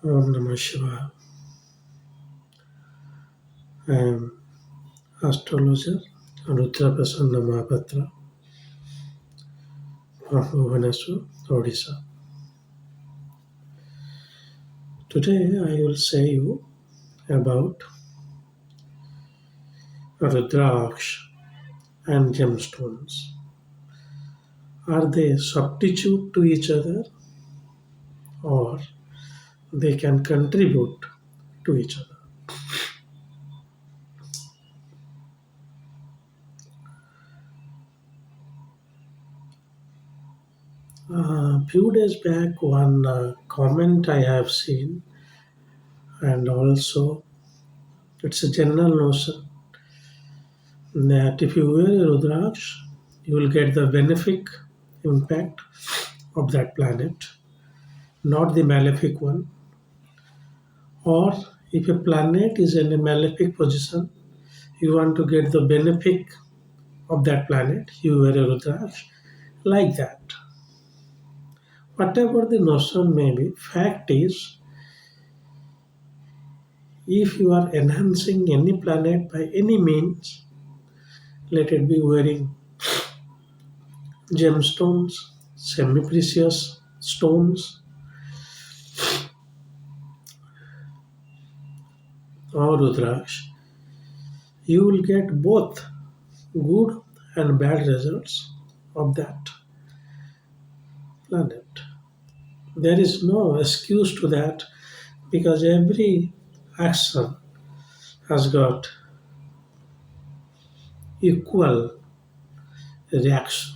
Om Namah Shivaya. I am astrologer Rudraksh and Gem from Bhubaneswar, Odisha. Today I will say you about Rudraksh and Gem Stones. Are they substitute to each other or they can contribute to each other? Few days back, one comment I have seen, and also it's a general notion that if you wear a Rudraksh, you will get the benefic impact of that planet, not the malefic one. Or if a planet is in a malefic position, you want to get the benefic of that planet, you wear a Rudraksh like that. Whatever the notion may be, fact is, if you are enhancing any planet by any means, let it be wearing gemstones, semi precious stones, or Rudraksh, you will get both good and bad results of that planet. There is no excuse to that because every action has got equal reaction.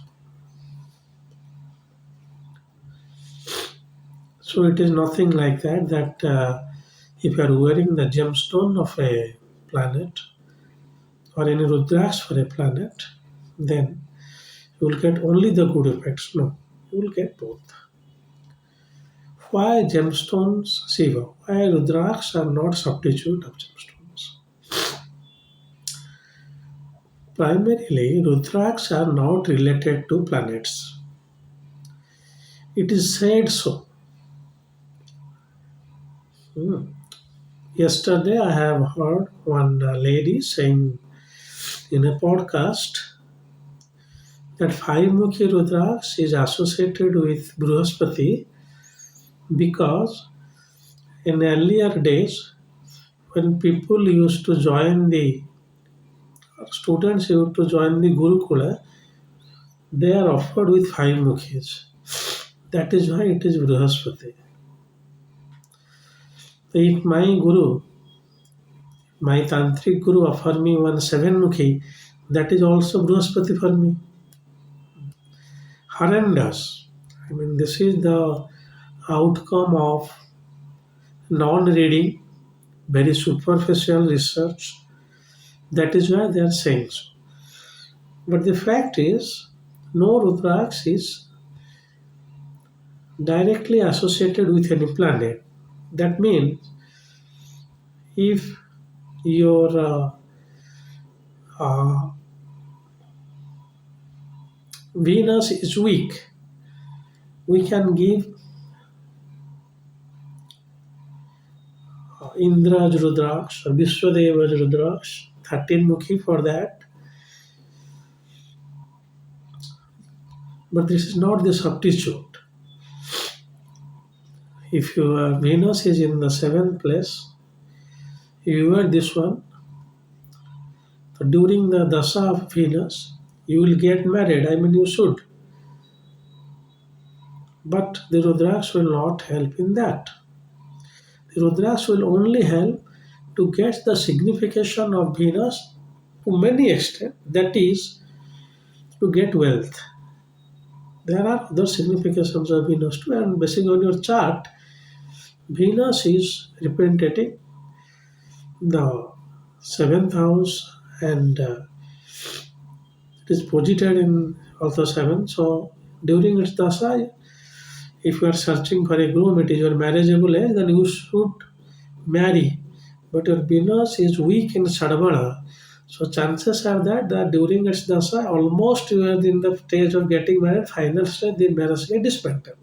So it is nothing like that if you are wearing the gemstone of a planet or any Rudraksh for a planet, then you will get only the good effects. No, you will get both. Why gemstones, Shiva? Why Rudraksh are not substitute of gemstones? Primarily, Rudraksh are not related to planets. It is said so. Hmm. Yesterday, I have heard one lady saying in a podcast that five-mukhi Rudraksh is associated with Bruhaspati because in earlier days, when people used to join the students used to join the Gurukula, they are offered with five mukhis. That is why it is Bruhaspati. If my tantric guru offer me one seven mukhi, that is also Bruhaspati for me. Horrendous. I mean, this is the outcome of non-reading, very superficial research. That is why they are saying so. But the fact is, no Rudraksh is directly associated with any planet. That means if your uh, Venus is weak, we can give Indra's Rudraksh or Vishwadeva's Rudraksh, 13 Mukhi for that. But this is not the substitute. If your Venus is in the seventh place, you wear this one. So during the Dasa of Venus, you will get married. I mean, you should. But the Rudraksh will not help in that. The Rudraksh will only help to get the signification of Venus to many extent, that is, to get wealth. There are other significations of Venus too, and basing on your chart, Venus is representing the seventh house and it is posited in also seven. So during its dasa, if you are searching for a groom, it is your marriageable age, then you should marry. But your Venus is weak in Sadvana, so chances are that during its dasa, almost you are in the stage of getting married, final stage, the marriage get dismantled.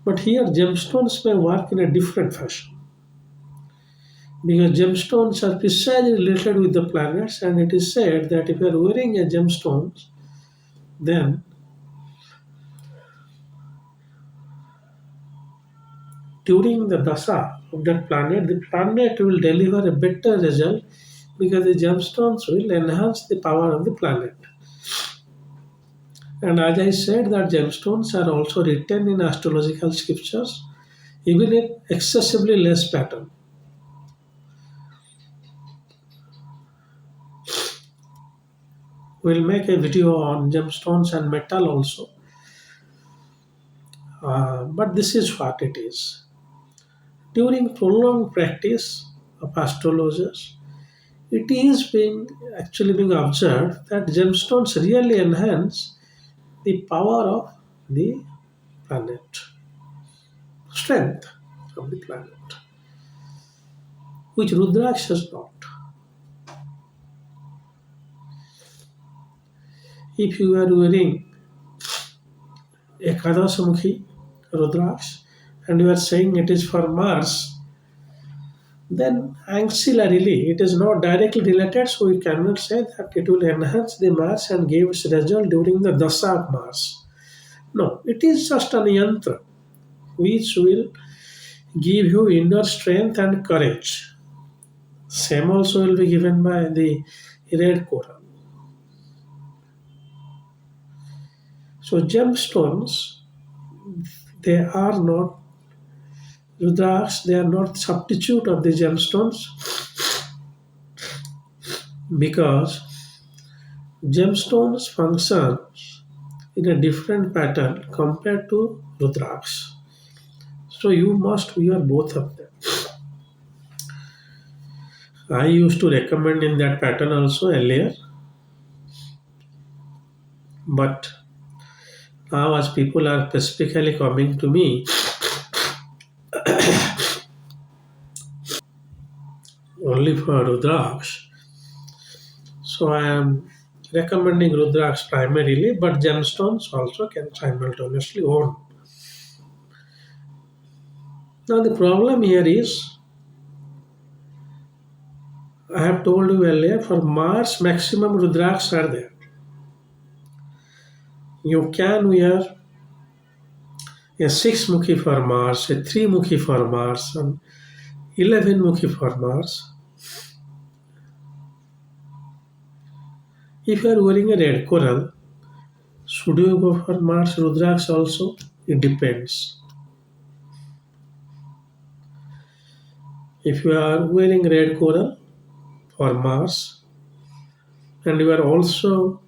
But here gemstones may work in a different fashion because gemstones are precisely related with the planets, and it is said that if you are wearing a gemstone, then during the dasa of that planet, the planet will deliver a better result because the gemstones will enhance the power of the planet. And as I said, that gemstones are also written in astrological scriptures, even in excessively less pattern. We'll make a video on gemstones and metal also. But this is what it is. During prolonged practice of astrologers, it is being actually being observed that gemstones really enhance the power of the planet, strength of the planet, which Rudraksh has not. If you are wearing Ekadasamukhi Rudraksh and you are saying it is for Mars, then ancillarily it is not directly related, so you cannot say that it will enhance the Mars and give its result during the dasa of Mars. No, it is just an yantra which will give you inner strength and courage. Same also will be given by the red coral. So gemstones, they are not Rudraksh, they are not substitute of the gemstones because gemstones function in a different pattern compared to Rudraksh. So you must wear both of them. I used to recommend in that pattern also earlier, but now as people are specifically coming to me only for Rudraksh, so I am recommending Rudraksh primarily, but gemstones also can simultaneously own. Now the problem here is, I have told you earlier, for Mars maximum Rudraksh are there. You can wear a 6 Mukhi for Mars, a 3 Mukhi for Mars, and 11 Mukhi for Mars. If you are wearing a red coral, should you go for Mars Rudraksh also? It depends. If you are wearing red coral for Mars and you are also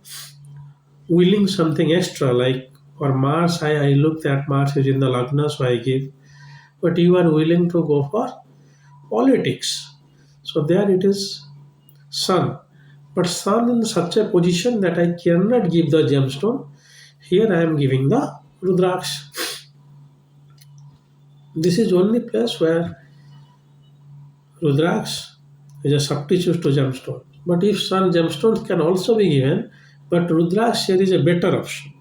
willing something extra, like for Mars, I looked at Mars is in the Lagna, so I give, but you are willing to go for politics. So there it is Sun. But Sun in such a position that I cannot give the gemstone. Here I am giving the Rudraksh. This is only place where Rudraksh is a substitute to gemstone. But if some gemstones can also be given, but Rudraksh here is a better option.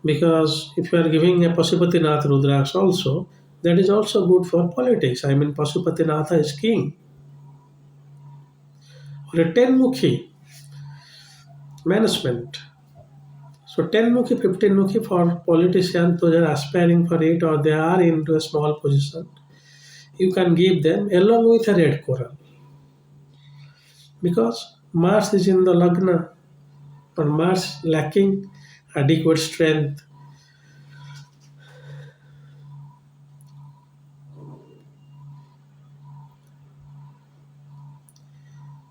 Because if you are giving a Pasupatinath Rudraksh also, that is also good for politics. I mean, Pasupatinatha is king. Or a 10 Mukhi management. So 10 Mukhi, 15 Mukhi for politicians those are aspiring for it or they are into a small position. You can give them along with a red coral. Because Mars is in the Lagna, or Mars lacking adequate strength.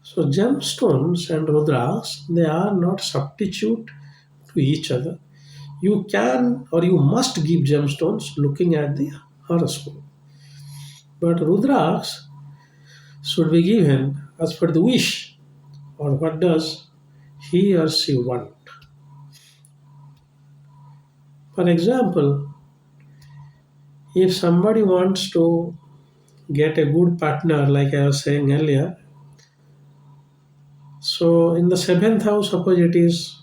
So gemstones and Rudras, they are not substitute to each other. You can or you must give gemstones looking at the horoscope. But Rudras should be given as per the wish or what does he or she want. For example, if somebody wants to get a good partner, like I was saying earlier, so in the seventh house, suppose it is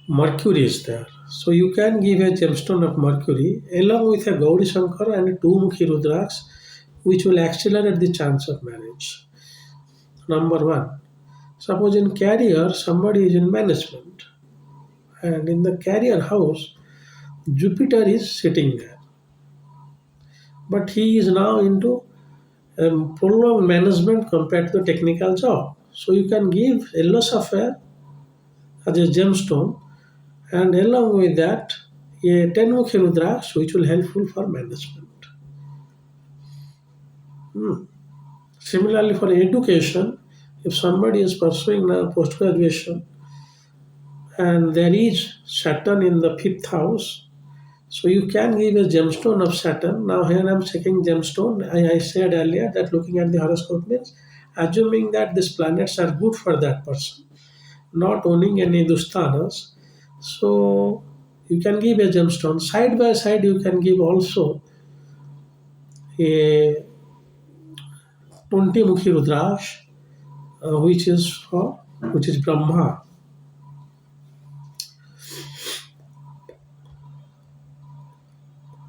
Mercury is there. So you can give a gemstone of Mercury along with a Gauri Shankar and a two-mukhi Rudraksh, which will accelerate the chance of marriage. Number one, suppose in career somebody is in management, and in the career house Jupiter is sitting there, but he is now into prolonged management compared to the technical job. So you can give yellow sapphire as a gemstone, and along with that a 10-mukhi Rudraksh, which will helpful for management. Similarly, for education, if somebody is pursuing now post graduation and there is Saturn in the fifth house, so you can give a gemstone of Saturn. Now, here I'm checking gemstone. I said earlier that looking at the horoscope means assuming that these planets are good for that person, not owning any dusthanas. So, you can give a gemstone. Side by side, you can give also a 20 Mukhi Rudraksh, which is Brahma.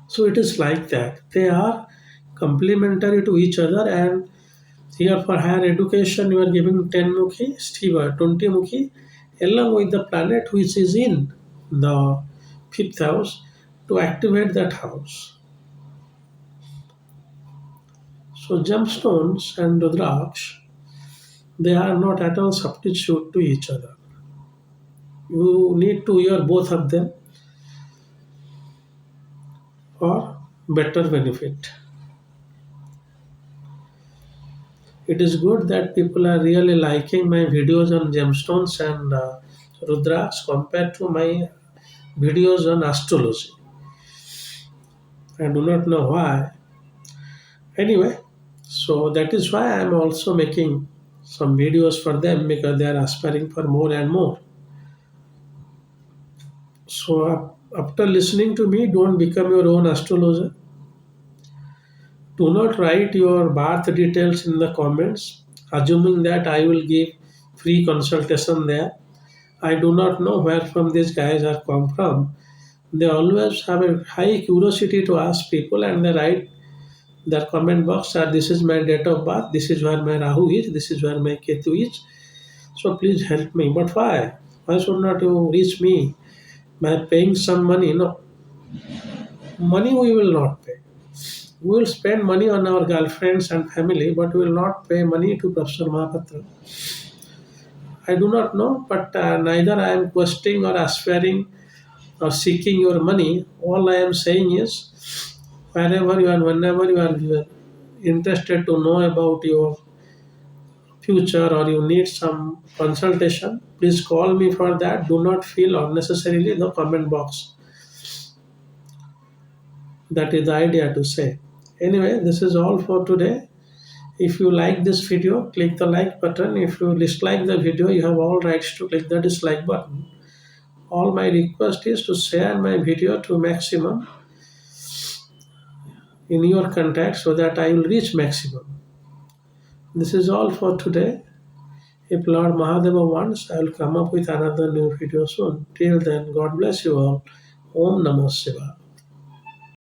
So it is like that. They are complementary to each other, and here for higher education, you are giving 10 Mukhi, Shiva 20 Mukhi, along with the planet which is in the fifth house to activate that house. So gemstones and Rudraksh, they are not at all substitute to each other. You need to wear both of them for better benefit. It is good that people are really liking my videos on gemstones and Rudraksh compared to my videos on astrology. I do not know why. Anyway, so that is why I am also making some videos for them because they are aspiring for more and more. So after listening to me, don't become your own astrologer. Do not write your birth details in the comments, assuming that I will give free consultation there. I do not know where from these guys are come from. They always have a high curiosity to ask people, and they write their comment box that this is my date of birth, this is where my Rahu is, this is where my Ketu is. So please help me. But why? Why should not you reach me by paying some money? No, money we will not pay. We will spend money on our girlfriends and family, but we will not pay money to Professor Mahapatra. I do not know, but neither I am questioning or aspiring or seeking your money. All I am saying is, wherever you are, whenever you are interested to know about your future or you need some consultation, please call me for that. Do not feel unnecessarily in the comment box. That is the idea to say. Anyway, this is all for today. If you like this video, click the like button. If you dislike the video, you have all rights to click the dislike button. All my request is to share my video to maximum in your contact so that I will reach maximum. This is all for today. If Lord Mahadeva wants, I will come up with another new video soon. Till then, God bless you all. Om Namah Shiva.